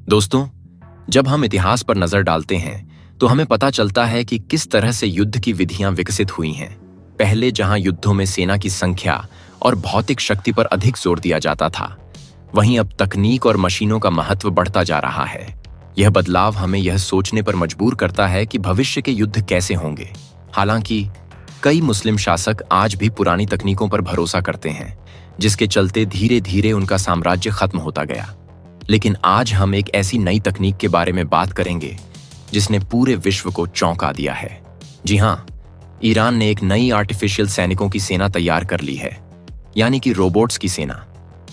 दोस्तों, जब हम इतिहास पर नजर डालते हैं तो हमें पता चलता है कि किस तरह से युद्ध की विधियां विकसित हुई हैं। पहले जहां युद्धों में सेना की संख्या और भौतिक शक्ति पर अधिक जोर दिया जाता था, वहीं अब तकनीक और मशीनों का महत्व बढ़ता जा रहा है। यह बदलाव हमें यह सोचने पर मजबूर करता है कि भविष्य के युद्ध कैसे होंगे। हालांकि कई मुस्लिम शासक आज भी पुरानी तकनीकों पर भरोसा करते हैं, जिसके चलते धीरे धीरे उनका साम्राज्य खत्म होता गया। लेकिन आज हम एक ऐसी नई तकनीक के बारे में बात करेंगे जिसने पूरे विश्व को चौंका दिया है। जी हाँ, ईरान ने एक नई आर्टिफिशियल सैनिकों की सेना तैयार कर ली है, यानी कि रोबोट्स की सेना।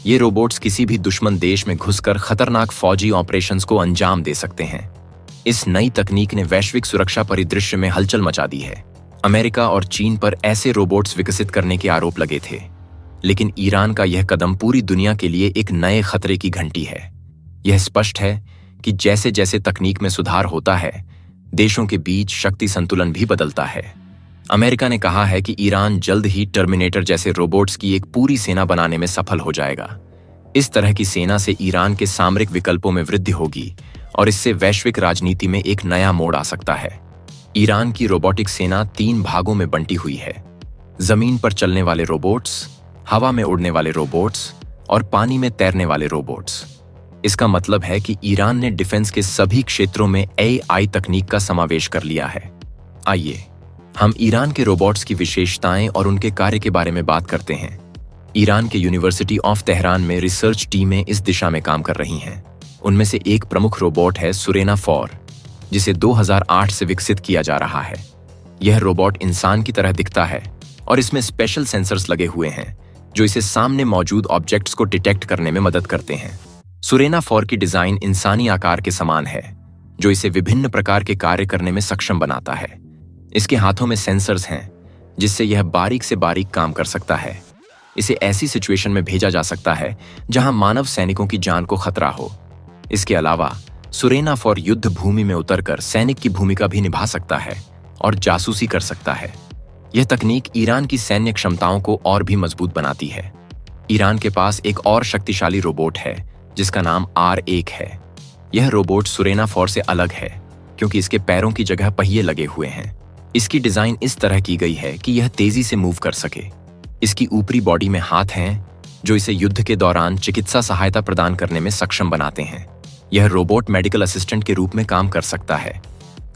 ये रोबोट्स किसी भी दुश्मन देश में घुसकर खतरनाक फौजी ऑपरेशंस को अंजाम दे सकते हैं। इस नई तकनीक ने वैश्विक सुरक्षा परिदृश्य में हलचल मचा दी है। अमेरिका और चीन पर ऐसे रोबोट्स विकसित करने के आरोप लगे थे, लेकिन ईरान का यह कदम पूरी दुनिया के लिए एक नए खतरे की घंटी है। यह स्पष्ट है कि जैसे जैसे तकनीक में सुधार होता है, देशों के बीच शक्ति संतुलन भी बदलता है। अमेरिका ने कहा है कि ईरान जल्द ही टर्मिनेटर जैसे रोबोट्स की एक पूरी सेना बनाने में सफल हो जाएगा। इस तरह की सेना से ईरान के सामरिक विकल्पों में वृद्धि होगी और इससे वैश्विक राजनीति में एक नया मोड़ आ सकता है। ईरान की रोबोटिक सेना 3 भागों में बंटी हुई है: जमीन पर चलने वाले रोबोट्स, हवा में उड़ने वाले रोबोट्स और पानी में तैरने वाले रोबोट्स। इसका मतलब है कि ईरान ने डिफेंस के सभी क्षेत्रों में AI तकनीक का समावेश कर लिया है। आइए हम ईरान के रोबोट्स की विशेषताएं और उनके कार्य के बारे में बात करते हैं। ईरान के यूनिवर्सिटी ऑफ तेहरान में रिसर्च टीमें इस दिशा में काम कर रही हैं। उनमें से एक प्रमुख रोबोट है सुरेना 4, जिसे 2008 से विकसित किया जा रहा है। यह रोबोट इंसान की तरह दिखता है और इसमें स्पेशल सेंसर्स लगे हुए हैं जो इसे सामने मौजूद ऑब्जेक्ट्स को डिटेक्ट करने में मदद करते हैं। सुरेना 4 की डिजाइन इंसानी आकार के समान है, जो इसे विभिन्न प्रकार के कार्य करने में सक्षम बनाता है। इसके हाथों में सेंसर्स हैं, जिससे यह बारीक से बारीक काम कर सकता है। इसे ऐसी सिचुएशन में भेजा जा सकता है जहां मानव सैनिकों की जान को खतरा हो। इसके अलावा सुरेना 4 युद्ध भूमि में उतरकर सैनिक की भूमिका भी निभा सकता है और जासूसी कर सकता है। यह तकनीक ईरान की सैन्य क्षमताओं को और भी मजबूत बनाती है। ईरान के पास एक और शक्तिशाली रोबोट है जिसका नाम R1 है। यह रोबोट सुरेना 4 से अलग है क्योंकि इसके पैरों की जगह पहिए लगे हुए हैं। इसकी डिजाइन इस तरह की गई है कि यह तेजी से मूव कर सके। इसकी ऊपरी बॉडी में हाथ हैं जो इसे युद्ध के दौरान चिकित्सा सहायता प्रदान करने में सक्षम बनाते हैं। यह रोबोट मेडिकल असिस्टेंट के रूप में काम कर सकता है,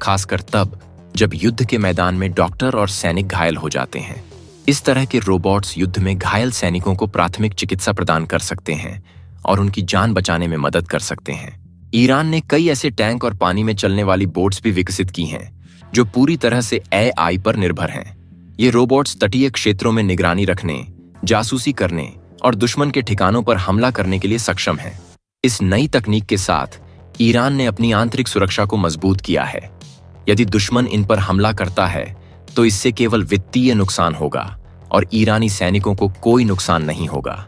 खासकर तब जब युद्ध के मैदान में डॉक्टर और सैनिक घायल हो जाते हैं। इस तरह के रोबोट्स युद्ध में घायल सैनिकों को प्राथमिक चिकित्सा प्रदान कर सकते हैं और उनकी जान बचाने में मदद कर सकते हैं। ईरान ने कई ऐसे टैंक और पानी में चलने वाली बोट्स भी विकसित की हैं जो पूरी तरह से AI पर निर्भर हैं। ये रोबोट्स तटीय क्षेत्रों में निगरानी रखने, जासूसी करने और दुश्मन के ठिकानों पर हमला करने के लिए सक्षम हैं। इस नई तकनीक के साथ ईरान ने अपनी आंतरिक सुरक्षा को मजबूत किया है। यदि दुश्मन इन पर हमला करता है तो इससे केवल वित्तीय नुकसान होगा और ईरानी सैनिकों को कोई नुकसान नहीं होगा।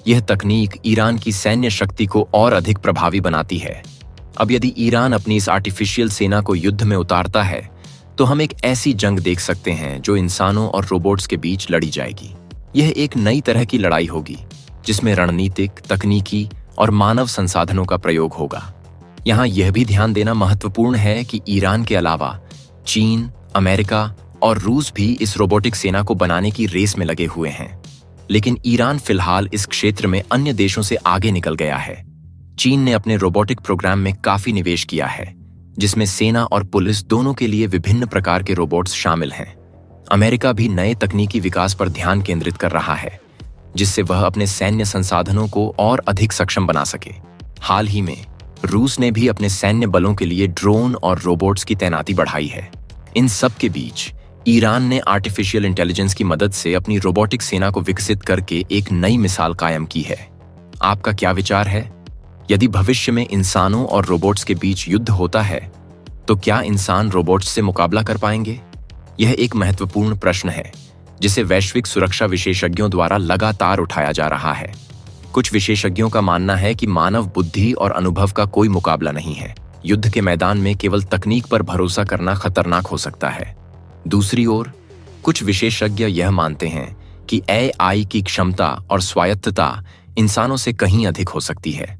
यह तकनीक ईरान की सैन्य शक्ति को और अधिक प्रभावी बनाती है। अब यदि ईरान अपनी इस आर्टिफिशियल सेना को युद्ध में उतारता है तो हम एक ऐसी जंग देख सकते हैं जो इंसानों और रोबोट्स के बीच लड़ी जाएगी। यह एक नई तरह की लड़ाई होगी जिसमें रणनीतिक, तकनीकी और मानव संसाधनों का प्रयोग होगा। यहाँ यह भी ध्यान देना महत्वपूर्ण है कि ईरान के अलावा चीन, अमेरिका और रूस भी इस रोबोटिक सेना को बनाने की रेस में लगे हुए हैं। लेकिन ईरान फिलहाल इस क्षेत्र में अन्य देशों से आगे निकल गया है। चीन ने अपने रोबोटिक प्रोग्राम में काफी निवेश किया है, जिसमें सेना और पुलिस दोनों के लिए विभिन्न प्रकार के रोबोट्स शामिल हैं। अमेरिका भी नए तकनीकी विकास पर ध्यान केंद्रित कर रहा है, जिससे वह अपने सैन्य संसाधनों को और अधिक सक्षम बना सके। हाल ही में रूस ने भी अपने सैन्य बलों के लिए ड्रोन और रोबोट्स की तैनाती बढ़ाई है। इन सब के बीच ईरान ने आर्टिफिशियल इंटेलिजेंस की मदद से अपनी रोबोटिक सेना को विकसित करके एक नई मिसाल कायम की है। आपका क्या विचार है? यदि भविष्य में इंसानों और रोबोट्स के बीच युद्ध होता है तो क्या इंसान रोबोट्स से मुकाबला कर पाएंगे? यह एक महत्वपूर्ण प्रश्न है जिसे वैश्विक सुरक्षा विशेषज्ञों द्वारा लगातार उठाया जा रहा है। कुछ विशेषज्ञों का मानना है कि मानव बुद्धि और अनुभव का कोई मुकाबला नहीं है। युद्ध के मैदान में केवल तकनीक पर भरोसा करना खतरनाक हो सकता है। दूसरी ओर कुछ विशेषज्ञ यह मानते हैं कि AI की क्षमता और स्वायत्तता इंसानों से कहीं अधिक हो सकती है।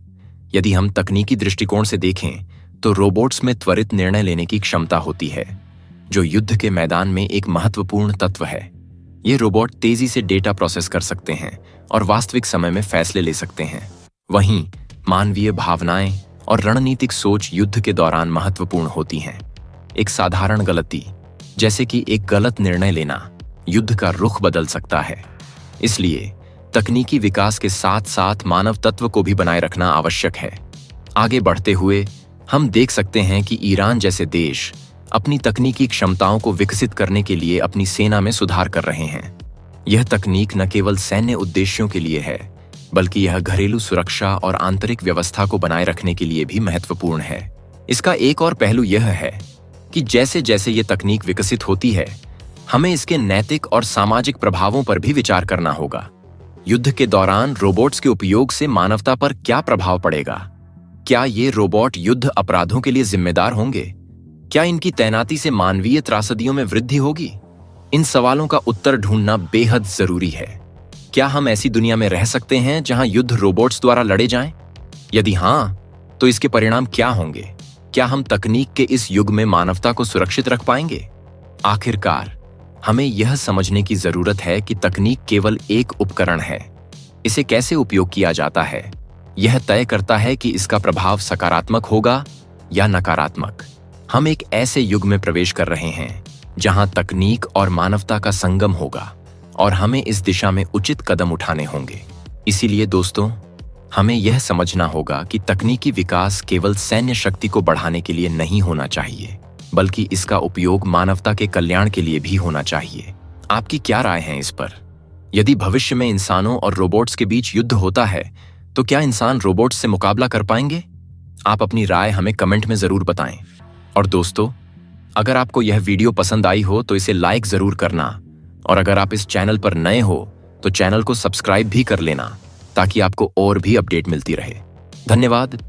यदि हम तकनीकी दृष्टिकोण से देखें तो रोबोट्स में त्वरित निर्णय लेने की क्षमता होती है, जो युद्ध के मैदान में एक महत्वपूर्ण तत्व है। ये रोबोट तेजी से डेटा प्रोसेस कर सकते हैं और वास्तविक समय में फैसले ले सकते हैं। वहीं मानवीय भावनाएं और रणनीतिक सोच युद्ध के दौरान महत्वपूर्ण होती हैं। एक साधारण गलती, जैसे कि एक गलत निर्णय लेना, युद्ध का रुख बदल सकता है। इसलिए तकनीकी विकास के साथ साथ मानव तत्व को भी बनाए रखना आवश्यक है। आगे बढ़ते हुए हम देख सकते हैं कि ईरान जैसे देश अपनी तकनीकी क्षमताओं को विकसित करने के लिए अपनी सेना में सुधार कर रहे हैं। यह तकनीक न केवल सैन्य उद्देश्यों के लिए है, बल्कि यह घरेलू सुरक्षा और आंतरिक व्यवस्था को बनाए रखने के लिए भी महत्वपूर्ण है। इसका एक और पहलू यह है कि जैसे जैसे ये तकनीक विकसित होती है, हमें इसके नैतिक और सामाजिक प्रभावों पर भी विचार करना होगा। युद्ध के दौरान रोबोट्स के उपयोग से मानवता पर क्या प्रभाव पड़ेगा? क्या ये रोबोट युद्ध अपराधों के लिए जिम्मेदार होंगे? क्या इनकी तैनाती से मानवीय त्रासदियों में वृद्धि होगी? इन सवालों का उत्तर ढूंढना बेहद जरूरी है। क्या हम ऐसी दुनिया में रह सकते हैं जहां युद्ध रोबोट्स द्वारा लड़े जाएं? यदि हां, तो इसके परिणाम क्या होंगे? क्या हम तकनीक के इस युग में मानवता को सुरक्षित रख पाएंगे? आखिरकार हमें यह समझने की जरूरत है कि तकनीक केवल एक उपकरण है। इसे कैसे उपयोग किया जाता है, यह तय करता है कि इसका प्रभाव सकारात्मक होगा या नकारात्मक। हम एक ऐसे युग में प्रवेश कर रहे हैं जहां तकनीक और मानवता का संगम होगा, और हमें इस दिशा में उचित कदम उठाने होंगे। इसीलिए दोस्तों, हमें यह समझना होगा कि तकनीकी विकास केवल सैन्य शक्ति को बढ़ाने के लिए नहीं होना चाहिए, बल्कि इसका उपयोग मानवता के कल्याण के लिए भी होना चाहिए। आपकी क्या राय है इस पर? यदि भविष्य में इंसानों और रोबोट्स के बीच युद्ध होता है, तो क्या इंसान रोबोट्स से मुकाबला कर पाएंगे? आप अपनी राय हमें कमेंट में जरूर बताएं। और दोस्तों, अगर आपको यह वीडियो पसंद आई हो तो इसे लाइक जरूर करना, और अगर आप इस चैनल पर नए हो तो चैनल को सब्सक्राइब भी कर लेना, ताकि आपको और भी अपडेट मिलती रहे। धन्यवाद।